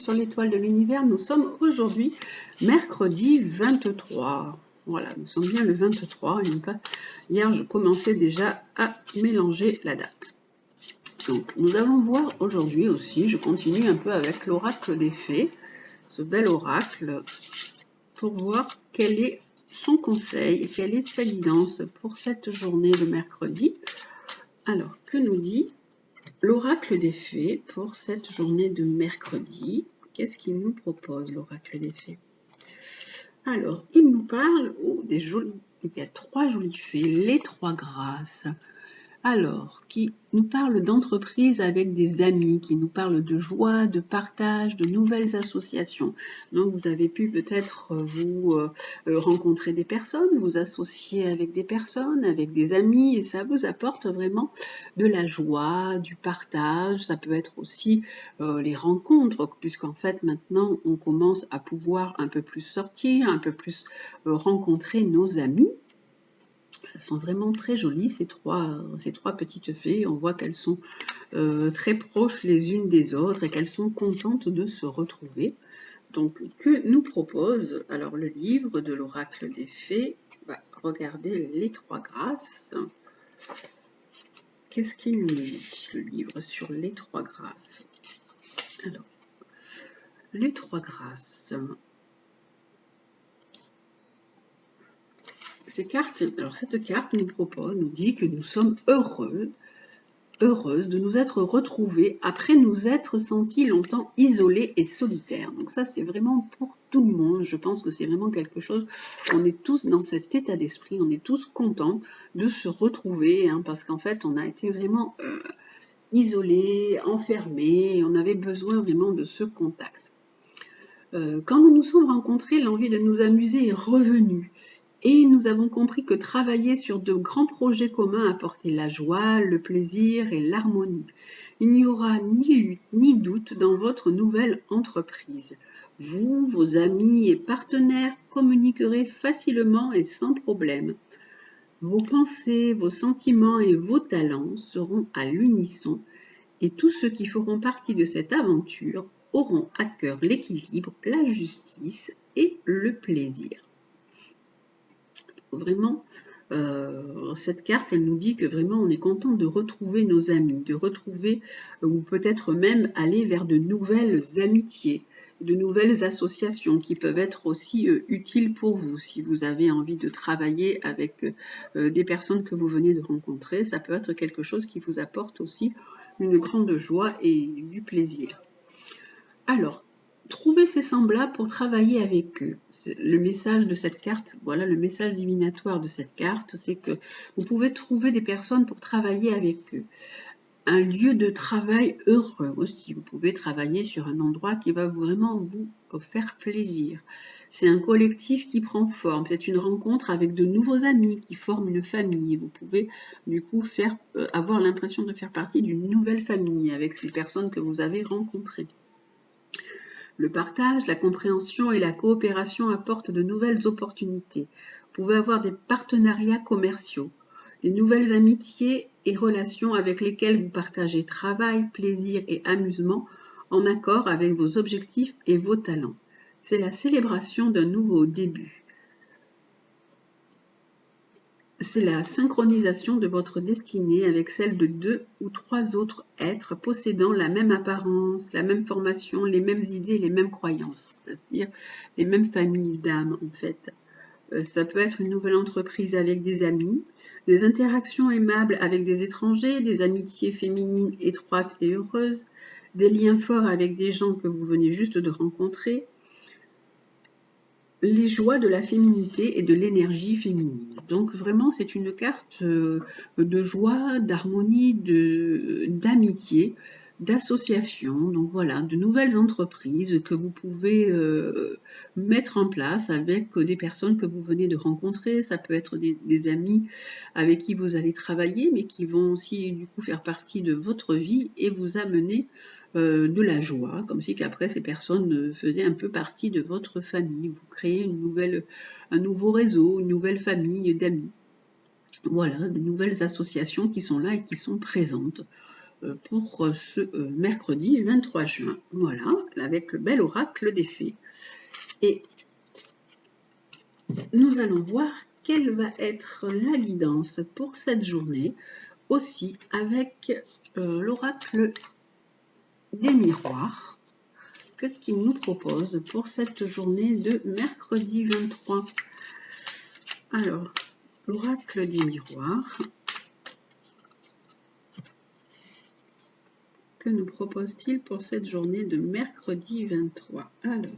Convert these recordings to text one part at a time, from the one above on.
sur l'étoile de l'univers. Nous sommes aujourd'hui mercredi 23. Voilà, nous sommes bien le 23 et non pas hier, je commençais déjà à mélanger la date. Donc, nous allons voir aujourd'hui aussi, je continue un peu avec l'oracle des fées, ce bel oracle, pour voir quel est son conseil et quelle est sa guidance pour cette journée de mercredi. Alors, que nous dit l'oracle des fées pour cette journée de mercredi? Qu'est-ce qu'il nous propose, l'oracle des fées? Alors, il nous parle des jolies, il y a 3 jolies fées, les 3 grâces. Alors, qui nous parle d'entreprise avec des amis, qui nous parle de joie, de partage, de nouvelles associations. Donc, vous avez pu peut-être vous rencontrer des personnes, vous associer avec des personnes, avec des amis, et ça vous apporte vraiment de la joie, du partage. Ça peut être aussi les rencontres, puisqu'en fait, maintenant, on commence à pouvoir un peu plus sortir, un peu plus rencontrer nos amis. Elles sont vraiment très jolies, ces trois petites fées. On voit qu'elles sont très proches les unes des autres et qu'elles sont contentes de se retrouver. Donc, que nous propose alors le livre de l'oracle des fées? Regardez les 3 grâces. Qu'est-ce qu'il nous dit, le livre sur les 3 grâces? Alors, les 3 grâces. Cette carte nous dit que nous sommes heureuses de nous être retrouvés après nous être sentis longtemps isolés et solitaires. Donc ça, c'est vraiment pour tout le monde. Je pense que c'est vraiment quelque chose, on est tous dans cet état d'esprit, on est tous contents de se retrouver, parce qu'en fait, on a été vraiment isolés, enfermés, on avait besoin vraiment de ce contact. Quand nous nous sommes rencontrés, l'envie de nous amuser est revenue. Et nous avons compris que travailler sur de grands projets communs apportait la joie, le plaisir et l'harmonie. Il n'y aura ni lutte ni doute dans votre nouvelle entreprise. Vous, vos amis et partenaires communiquerez facilement et sans problème. Vos pensées, vos sentiments et vos talents seront à l'unisson et tous ceux qui feront partie de cette aventure auront à cœur l'équilibre, la justice et le plaisir. Vraiment, cette carte, elle nous dit que vraiment on est content de retrouver nos amis, de retrouver ou peut-être même aller vers de nouvelles amitiés, de nouvelles associations qui peuvent être aussi utiles pour vous. Si vous avez envie de travailler avec des personnes que vous venez de rencontrer, ça peut être quelque chose qui vous apporte aussi une grande joie et du plaisir. Alors, trouvez ces semblables pour travailler avec eux. Le message de cette carte, voilà le message divinatoire de cette carte, c'est que vous pouvez trouver des personnes pour travailler avec eux. Un lieu de travail heureux aussi. Vous pouvez travailler sur un endroit qui va vraiment vous faire plaisir. C'est un collectif qui prend forme. C'est une rencontre avec de nouveaux amis qui forment une famille. Vous pouvez du coup avoir l'impression de faire partie d'une nouvelle famille avec ces personnes que vous avez rencontrées. Le partage, la compréhension et la coopération apportent de nouvelles opportunités. Vous pouvez avoir des partenariats commerciaux, des nouvelles amitiés et relations avec lesquelles vous partagez travail, plaisir et amusement en accord avec vos objectifs et vos talents. C'est la célébration d'un nouveau début. C'est la synchronisation de votre destinée avec celle de 2 ou 3 autres êtres possédant la même apparence, la même formation, les mêmes idées, les mêmes croyances, c'est-à-dire les mêmes familles d'âmes en fait. Ça peut être une nouvelle entreprise avec des amis, des interactions aimables avec des étrangers, des amitiés féminines étroites et heureuses, des liens forts avec des gens que vous venez juste de rencontrer, les joies de la féminité et de l'énergie féminine. Donc vraiment, c'est une carte de joie, d'harmonie, d'amitié, d'association. Donc voilà, de nouvelles entreprises que vous pouvez mettre en place avec des personnes que vous venez de rencontrer. Ça peut être des amis avec qui vous allez travailler, mais qui vont aussi du coup faire partie de votre vie et vous amener de la joie, comme si qu'après ces personnes faisaient un peu partie de votre famille. Vous créez un nouveau réseau, une nouvelle famille d'amis. Voilà, de nouvelles associations qui sont là et qui sont présentes. pour ce mercredi 23 juin. Voilà, avec le bel oracle des fées. Et nous allons voir quelle va être la guidance pour cette journée, aussi avec l'oracle des miroirs. Qu'est-ce qu'il nous propose pour cette journée de mercredi 23? Alors, l'oracle des miroirs, que nous propose-t-il pour cette journée de mercredi 23? Alors,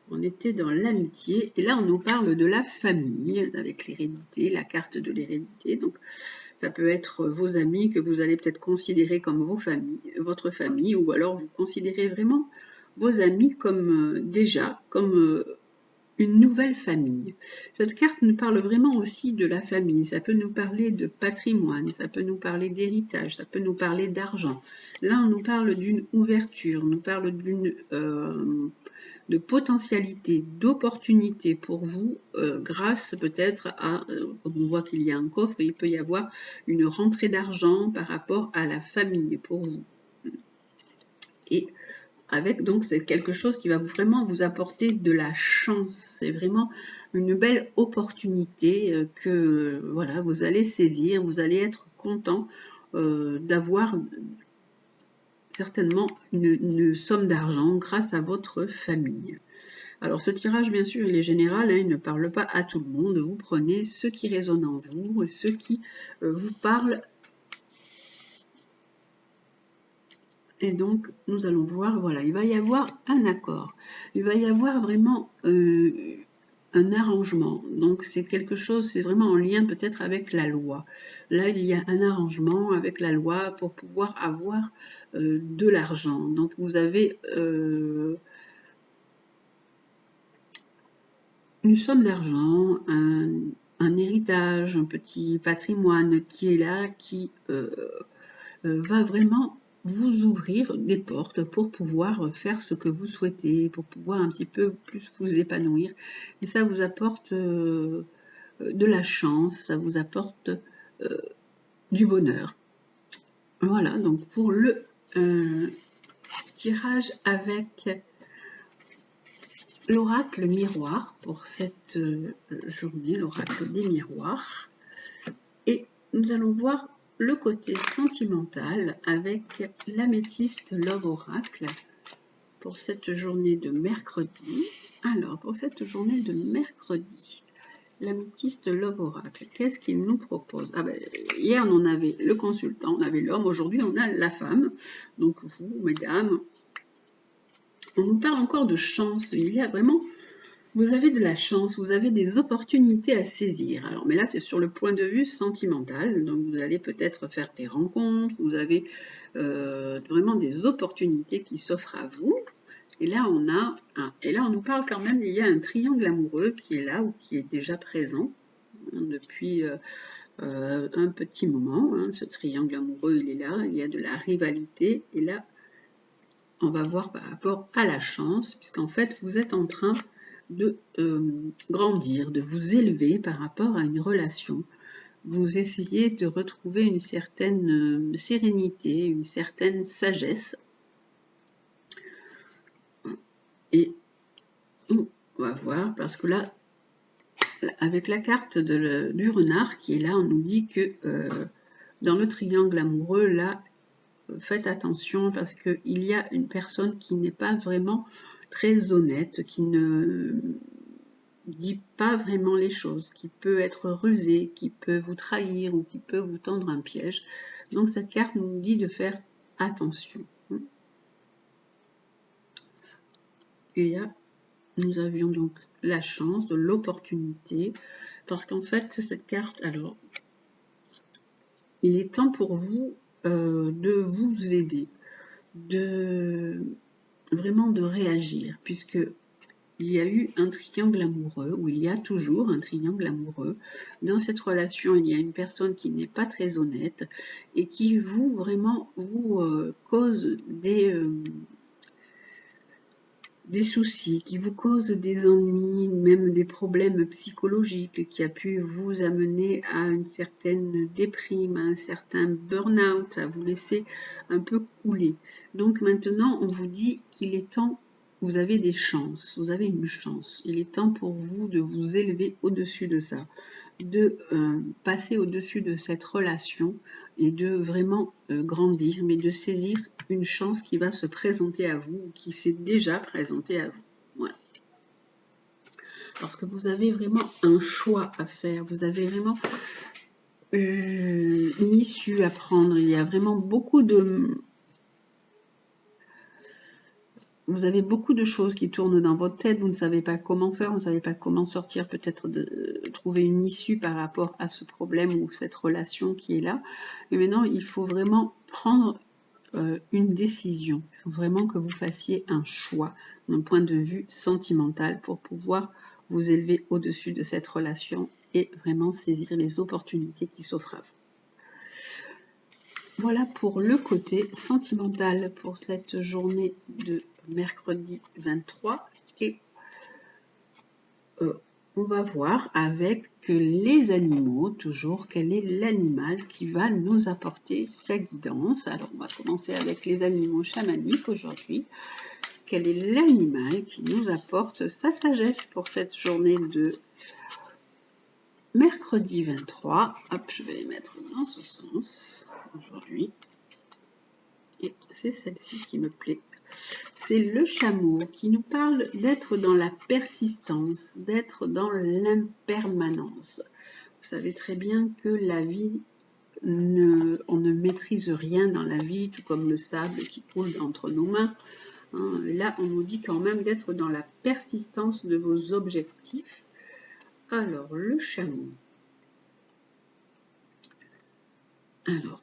on était dans l'amitié, et là on nous parle de la famille, avec l'hérédité, la carte de l'hérédité. Donc, ça peut être vos amis que vous allez peut-être considérer comme votre famille, ou alors vous considérez vraiment vos amis comme comme une nouvelle famille. Cette carte nous parle vraiment aussi de la famille. Ça peut nous parler de patrimoine, ça peut nous parler d'héritage, ça peut nous parler d'argent. Là, on nous parle d'une ouverture, on nous parle de potentialité, d'opportunité pour vous, grâce peut-être à, quand on voit qu'il y a un coffre, il peut y avoir une rentrée d'argent par rapport à la famille pour vous. Et avec, donc, c'est quelque chose qui va vraiment vous apporter de la chance. C'est vraiment une belle opportunité que voilà, vous allez saisir, vous allez être content d'avoir certainement une somme d'argent grâce à votre famille. Alors ce tirage, bien sûr, il est général, hein, il ne parle pas à tout le monde. Vous prenez ce qui résonne en vous et ce qui vous parle. Et donc, nous allons voir, voilà, il va y avoir un accord. Il va y avoir vraiment un arrangement. Donc, c'est quelque chose, c'est vraiment en lien peut-être avec la loi. Là, il y a un arrangement avec la loi pour pouvoir avoir de l'argent. Donc, vous avez une somme d'argent, un héritage, un petit patrimoine qui est là, qui va vraiment vous ouvrir des portes pour pouvoir faire ce que vous souhaitez, pour pouvoir un petit peu plus vous épanouir. Et ça vous apporte de la chance, ça vous apporte du bonheur. Voilà, donc pour le tirage avec l'oracle miroir pour cette journée, l'oracle des miroirs. Et nous allons voir le côté sentimental avec l'améthyste Love Oracle pour cette journée de mercredi. Alors, pour cette journée de mercredi, l'améthyste Love Oracle, qu'est-ce qu'il nous propose? Ah ben, hier, on avait le consultant, on avait l'homme, aujourd'hui, on a la femme. Donc, vous, mesdames, on nous parle encore de chance. Il y a vraiment... Vous avez de la chance, vous avez des opportunités à saisir. Alors, mais là, c'est sur le point de vue sentimental. Donc, vous allez peut-être faire des rencontres, vous avez vraiment des opportunités qui s'offrent à vous. Et là, on nous parle quand même, il y a un triangle amoureux qui est là ou qui est déjà présent depuis un petit moment. Hein. Ce triangle amoureux, il est là, il y a de la rivalité. Et là, on va voir par rapport à la chance, puisqu'en fait, vous êtes en train de grandir, de vous élever par rapport à une relation. Vous essayez de retrouver une certaine sérénité, une certaine sagesse. Et on va voir, parce que là, avec la carte du renard qui est là, on nous dit que dans le triangle amoureux, là, faites attention parce qu'il y a une personne qui n'est pas vraiment très honnête, qui ne dit pas vraiment les choses, qui peut être rusé, qui peut vous trahir ou qui peut vous tendre un piège. Donc cette carte nous dit de faire attention. Et là, nous avions donc la chance, de l'opportunité, parce qu'en fait, cette carte, alors, il est temps pour vous de vous aider, vraiment de réagir, puisque il y a eu un triangle amoureux, ou il y a toujours un triangle amoureux. Dans cette relation, il y a une personne qui n'est pas très honnête et qui vraiment vous cause des soucis, qui vous causent des ennuis, même des problèmes psychologiques, qui a pu vous amener à une certaine déprime, à un certain burn-out, à vous laisser un peu couler. Donc maintenant, on vous dit qu'il est temps, vous avez des chances, vous avez une chance. Il est temps pour vous de vous élever au-dessus de ça, de passer au-dessus de cette relation et de vraiment grandir, mais de saisir une chance qui va se présenter à vous, ou qui s'est déjà présentée à vous. Voilà. Parce que vous avez vraiment un choix à faire, vous avez vraiment une issue à prendre. Il y a vraiment beaucoup de... Vous avez beaucoup de choses qui tournent dans votre tête, vous ne savez pas comment faire, vous ne savez pas comment sortir, peut-être de trouver une issue par rapport à ce problème ou cette relation qui est là. Et maintenant, il faut vraiment prendre une décision. Il faut vraiment que vous fassiez un choix d'un point de vue sentimental pour pouvoir vous élever au-dessus de cette relation et vraiment saisir les opportunités qui s'offrent à vous. Voilà pour le côté sentimental pour cette journée de mercredi 23. Et on va voir avec les animaux, toujours, quel est l'animal qui va nous apporter sa guidance. Alors, on va commencer avec les animaux chamaniques aujourd'hui. Quel est l'animal qui nous apporte sa sagesse pour cette journée de mercredi 23. Hop, je vais les mettre dans ce sens aujourd'hui. Et c'est celle-ci qui me plaît. C'est le chameau qui nous parle d'être dans la persistance, d'être dans l'impermanence. Vous savez très bien que la vie, on ne maîtrise rien dans la vie, tout comme le sable qui coule entre nos mains. Là, on nous dit quand même d'être dans la persistance de vos objectifs. Alors, le chameau. Alors,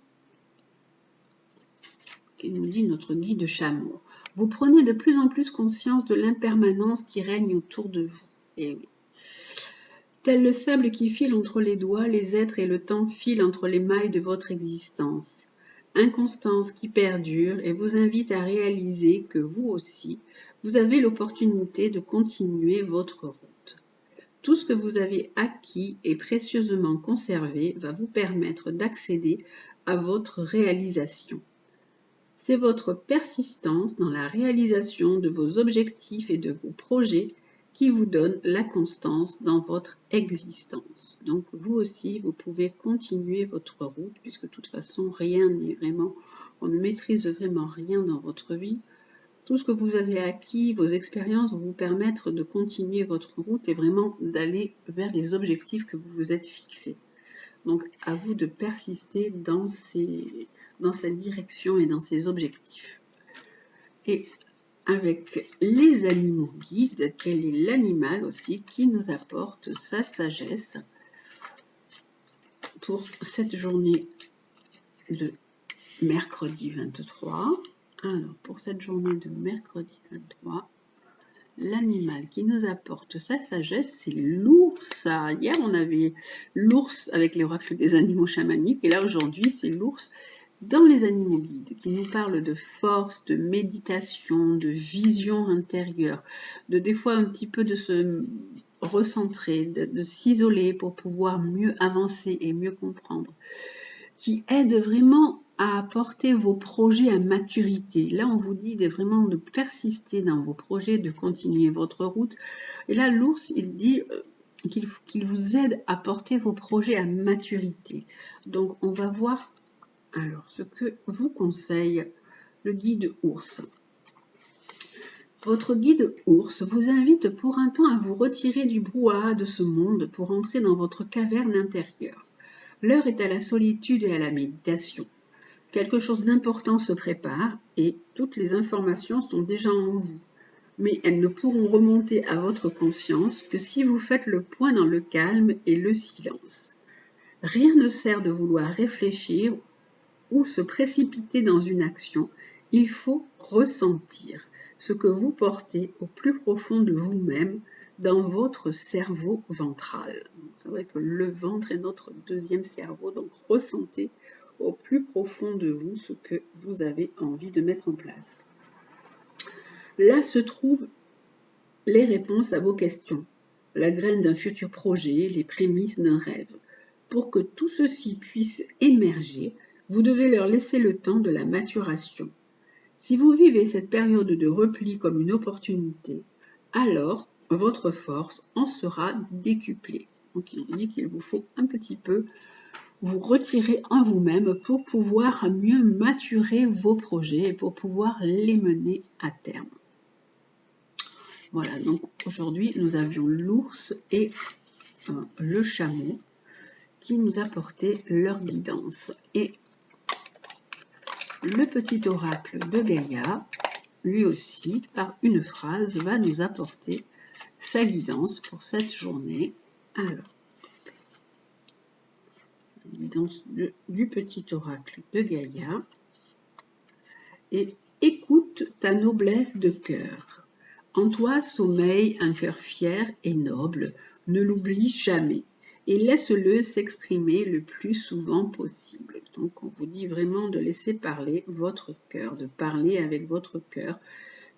qui nous dit notre guide chameau. Vous prenez de plus en plus conscience de l'impermanence qui règne autour de vous. Et oui. Tel le sable qui file entre les doigts, les êtres et le temps filent entre les mailles de votre existence. Inconstance qui perdure et vous invite à réaliser que vous aussi, vous avez l'opportunité de continuer votre route. Tout ce que vous avez acquis et précieusement conservé va vous permettre d'accéder à votre réalisation. C'est votre persistance dans la réalisation de vos objectifs et de vos projets qui vous donne la constance dans votre existence. Donc vous aussi, vous pouvez continuer votre route, puisque de toute façon, rien n'est vraiment, on ne maîtrise vraiment rien dans votre vie. Tout ce que vous avez acquis, vos expériences vont vous permettre de continuer votre route et vraiment d'aller vers les objectifs que vous vous êtes fixés. Donc à vous de persister dans cette direction et dans ces objectifs. Et avec les animaux guides, quel est l'animal aussi qui nous apporte sa sagesse pour cette journée de mercredi 23. Alors, pour cette journée de mercredi 23, l'animal qui nous apporte sa sagesse, c'est l'ours. Hier, on avait l'ours avec l'oracle des animaux chamaniques, et là, aujourd'hui, c'est l'ours dans les animaux guides, qui nous parle de force, de méditation, de vision intérieure, de des fois un petit peu de se recentrer, de s'isoler pour pouvoir mieux avancer et mieux comprendre, qui aide vraiment à apporter vos projets à maturité. Là, on vous dit vraiment de persister dans vos projets, de continuer votre route. Et là, l'ours, il dit qu'il vous aide à porter vos projets à maturité. Donc, on va voir alors ce que vous conseille le guide ours. Votre guide ours vous invite pour un temps à vous retirer du brouhaha de ce monde pour entrer dans votre caverne intérieure. L'heure est à la solitude et à la méditation. Quelque chose d'important se prépare et toutes les informations sont déjà en vous. Mais elles ne pourront remonter à votre conscience que si vous faites le point dans le calme et le silence. Rien ne sert de vouloir réfléchir ou se précipiter dans une action. Il faut ressentir ce que vous portez au plus profond de vous-même dans votre cerveau ventral. C'est vrai que le ventre est notre deuxième cerveau, donc ressentez au plus profond de vous ce que vous avez envie de mettre en place. Là se trouve les réponses à vos questions, la graine d'un futur projet, les prémices d'un rêve. Pour que tout ceci puisse émerger, vous devez leur laisser le temps de la maturation. Si vous vivez cette période de repli comme une opportunité, alors votre force en sera décuplée. Donc il dit qu'il vous faut un petit peu vous retirer en vous-même pour pouvoir mieux maturer vos projets et pour pouvoir les mener à terme. Voilà, donc aujourd'hui nous avions l'ours et le chameau qui nous apportaient leur guidance. Et le petit oracle de Gaïa, lui aussi, par une phrase, va nous apporter sa guidance pour cette journée. Alors, la guidance du petit oracle de Gaïa. Et écoute ta noblesse de cœur. En toi sommeille un cœur fier et noble, ne l'oublie jamais et laisse-le s'exprimer le plus souvent possible. Donc on vous dit vraiment de laisser parler votre cœur, de parler avec votre cœur,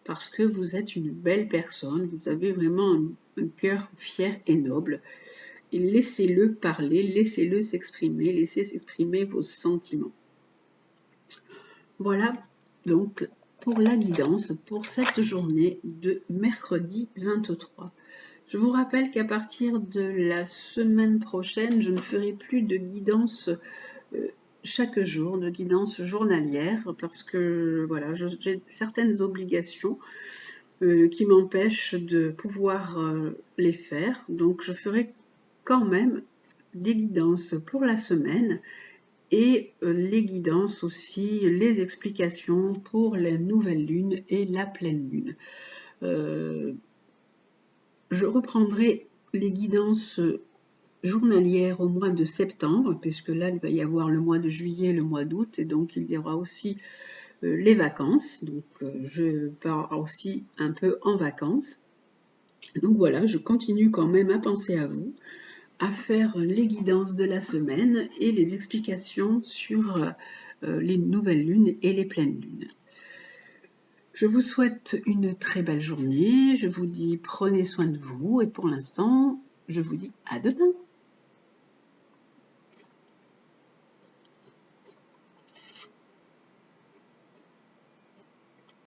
parce que vous êtes une belle personne, vous avez vraiment un cœur fier et noble. Et laissez-le parler, laissez-le s'exprimer, laissez s'exprimer vos sentiments. Voilà donc pour la guidance pour cette journée de mercredi 23. Je vous rappelle qu'à partir de la semaine prochaine, je ne ferai plus de guidance chaque jour, de guidance journalière, parce que voilà, j'ai certaines obligations qui m'empêchent de pouvoir les faire. Donc je ferai quand même des guidances pour la semaine et les guidances aussi, les explications pour la nouvelle lune et la pleine lune. Je reprendrai les guidances journalières au mois de septembre, puisque là, il va y avoir le mois de juillet, le mois d'août, et donc il y aura aussi les vacances. Donc, je pars aussi un peu en vacances. Donc voilà, je continue quand même à penser à vous, à faire les guidances de la semaine et les explications sur les nouvelles lunes et les pleines lunes. Je vous souhaite une très belle journée, je vous dis prenez soin de vous et pour l'instant, je vous dis à demain.